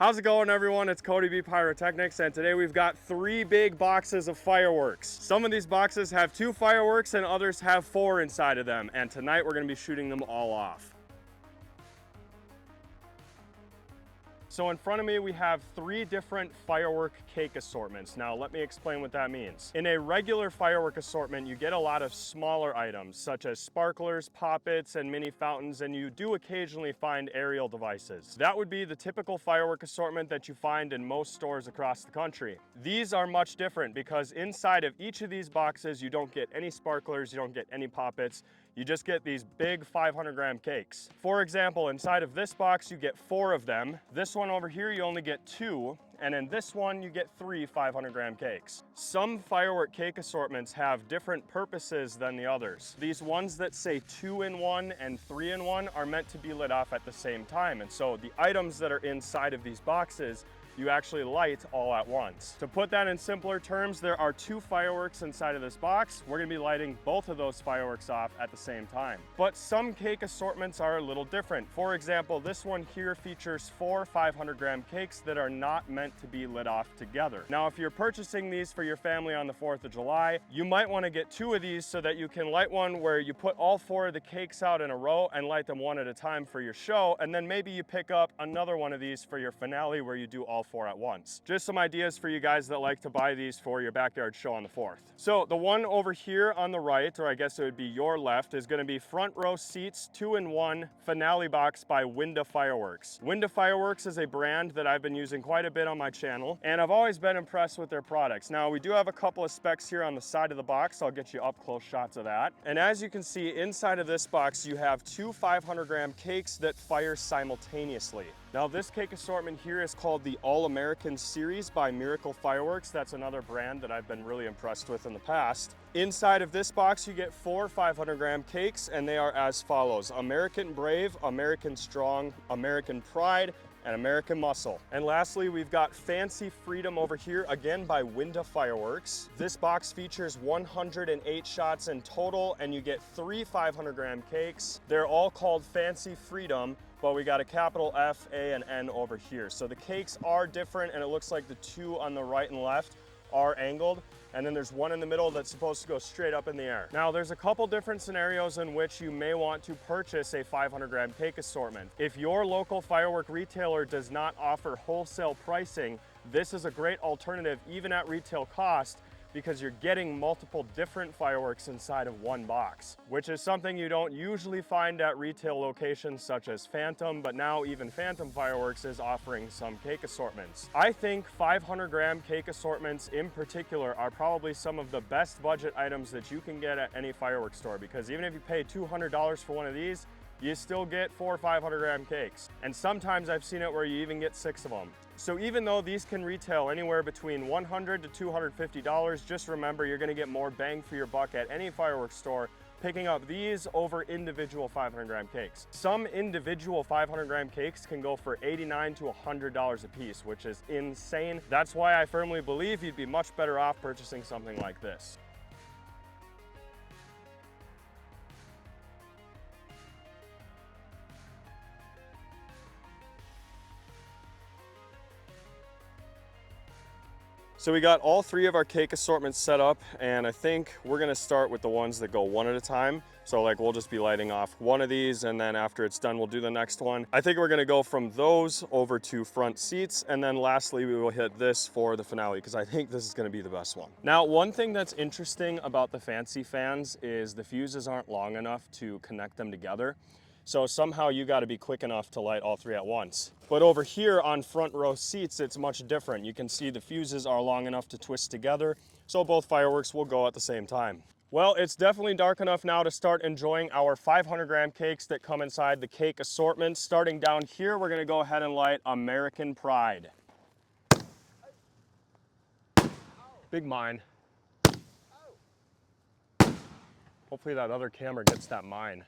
How's it going, everyone? It's CodyBPyrotechnics, and today we've got 3 big boxes of fireworks. Some of these boxes have 2 fireworks and others have 4 inside of them, and tonight we're going to be shooting them all off. So in front of me we have 3 different firework cake assortments. Now let me explain what that means. In a regular firework assortment, you get a lot of smaller items such as sparklers, poppets, and mini fountains, and you do occasionally find aerial devices. That would be the typical firework assortment that you find in most stores across the country. These are much different because inside of each of these boxes you don't get any sparklers, you don't get any poppets. You just get these big 500-gram cakes. For example, inside of this box, you get 4 of them. This one over here, you only get 2. And in this one, you get 3 500-gram cakes. Some firework cake assortments have different purposes than the others. These ones that say 2-in-1 and 3-in-1 are meant to be lit off at the same time. And so the items that are inside of these boxes, you actually light all at once. To put that in simpler terms, there are 2 fireworks inside of this box. We're gonna be lighting both of those fireworks off at the same time. But some cake assortments are a little different. For example, this one here features 4 500-gram cakes that are not meant to be lit off together. Now, if you're purchasing these for your family on the 4th of July, you might wanna get 2 of these so that you can light one where you put all 4 of the cakes out in a row and light them one at a time for your show, and then maybe you pick up another one of these for your finale where you do all 4 at once. Just some ideas for you guys that like to buy these for your backyard show on the 4th. So the one over here on the right, or I guess it would be your left, is gonna be front row seats 2-in-1 finale box by Fireworks. Fireworks is a brand that I've been using quite a bit on my channel, and I've always been impressed with their products. Now, we do have a couple of specs here on the side of the box. I'll get you up close shots of that. And as you can see, inside of this box, you have 2 500-gram cakes that fire simultaneously. Now, this cake assortment here is called the All-American Series by Fireworks. That's another brand that I've been really impressed with in the past. Inside of this box, you get 4 500-gram cakes, and they are as follows: American Brave, American Strong, American Pride, and American Muscle. And lastly, we've got Fancy Freedom over here, again by Fireworks. This box features 108 shots in total, and you get 3 500-gram cakes. They're all called Fancy Freedom, but we got a capital F, A, and N over here. So the cakes are different, and it looks like the 2 on the right and left are angled, and then there's one in the middle that's supposed to go straight up in the air. Now, there's a couple different scenarios in which you may want to purchase a 500-gram cake assortment. If your local firework retailer does not offer wholesale pricing, this is a great alternative even at retail cost, because you're getting multiple different fireworks inside of one box, which is something you don't usually find at retail locations such as Phantom, but now even Phantom Fireworks is offering some cake assortments. I think 500-gram cake assortments in particular are probably some of the best budget items that you can get at any fireworks store, because even if you pay $200 for one of these, you still get 4 500-gram cakes. And sometimes I've seen it where you even get 6 of them. So even though these can retail anywhere between $100 to $250, just remember you're gonna get more bang for your buck at any fireworks store picking up these over individual 500-gram cakes. Some individual 500-gram cakes can go for $89 to $100 a piece, which is insane. That's why I firmly believe you'd be much better off purchasing something like this. So we got all 3 of our cake assortments set up, and I think we're gonna start with the ones that go one at a time. So like we'll just be lighting off one of these, and then after it's done, we'll do the next one. I think we're gonna go from those over to front seats, and then lastly, we will hit this for the finale, because I think this is gonna be the best one. Now, one thing that's interesting about the fancy fans is the fuses aren't long enough to connect them together. So somehow you got to be quick enough to light all 3 at once. But over here on front row seats, it's much different. You can see the fuses are long enough to twist together, so both fireworks will go at the same time. Well, it's definitely dark enough now to start enjoying our 500-gram cakes that come inside the cake assortment. Starting down here, we're going to go ahead and light American Pride. Big mine. Hopefully that other camera gets that mine.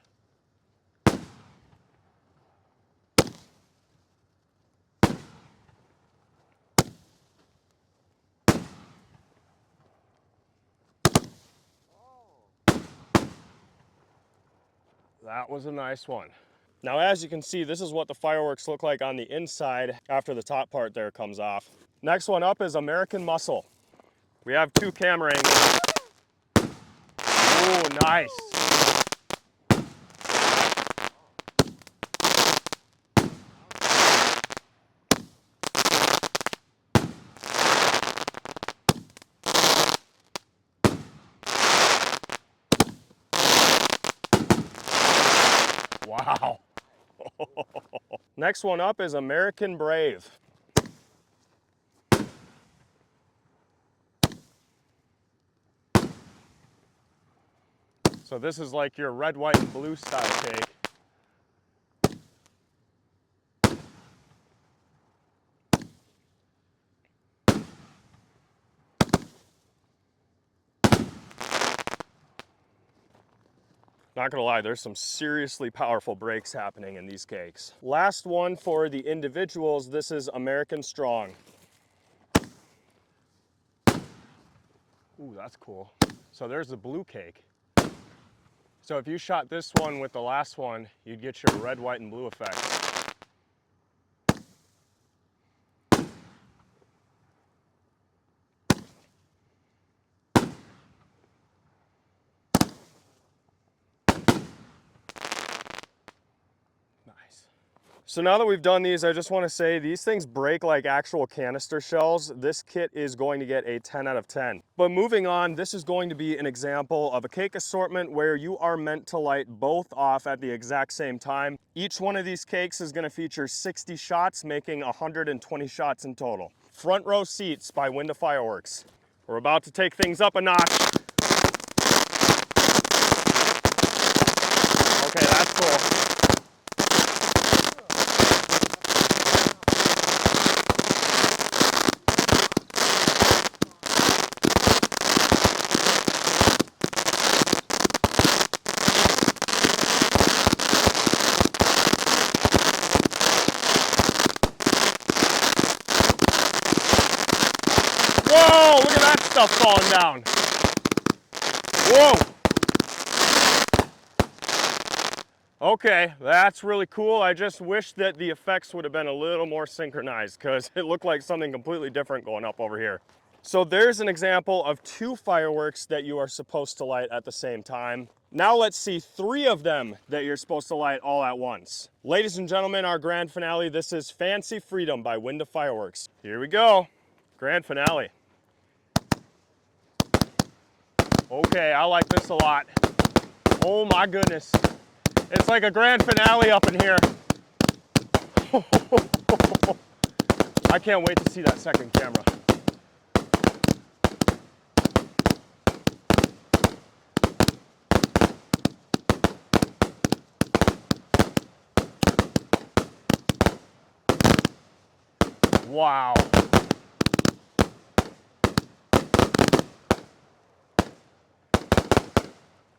That was a nice one. Now, as you can see, this is what the fireworks look like on the inside after the top part there comes off. Next one up is American Muscle. We have 2 camera angles. Ooh, nice. Wow. Next one up is American Brave. So this is like your red, white, and blue style cake. Not gonna lie, there's some seriously powerful breaks happening in these cakes. Last one for the individuals, this is American Strong. Ooh, that's cool. So there's the blue cake. So if you shot this one with the last one, you'd get your red, white, and blue effect. Nice. So now that we've done these, I just want to say these things break like actual canister shells. This kit is going to get a 10 out of 10. But moving on, this is going to be an example of a cake assortment where you are meant to light both off at the exact same time. Each one of these cakes is going to feature 60 shots, making 120 shots in total. Front row seats by Fireworks. We're about to take things up a notch. Okay, that's cool. Whoa, look at that stuff falling down. Whoa. Okay, that's really cool. I just wish that the effects would have been a little more synchronized because it looked like something completely different going up over here. So there's an example of 2 fireworks that you are supposed to light at the same time. Now let's see 3 of them that you're supposed to light all at once. Ladies and gentlemen, our grand finale, this is Fancy Freedom by Fireworks. Here we go, grand finale. Okay, I like this a lot. Oh my goodness. It's like a grand finale up in here. I can't wait to see that second camera. Wow.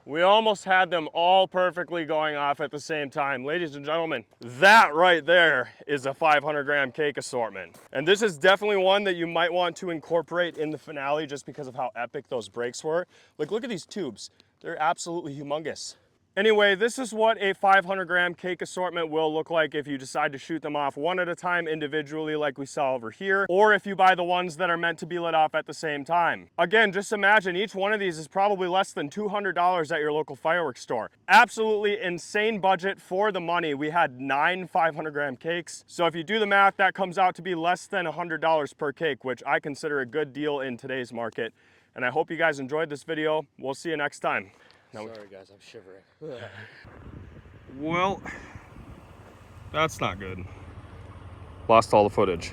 We almost had them all perfectly going off at the same time. Ladies and gentlemen, that right there is a 500-gram cake assortment. And this is definitely one that you might want to incorporate in the finale just because of how epic those breaks were. Like, look at these tubes. They're absolutely humongous. Anyway, this is what a 500-gram cake assortment will look like if you decide to shoot them off one at a time individually like we saw over here, or if you buy the ones that are meant to be lit off at the same time. Again, just imagine each one of these is probably less than $200 at your local fireworks store. Absolutely insane budget for the money. We had 9 500-gram cakes. So if you do the math, that comes out to be less than $100 per cake, which I consider a good deal in today's market. And I hope you guys enjoyed this video. We'll see you next time. Sorry guys, I'm shivering. Well, that's not good. Lost all the footage.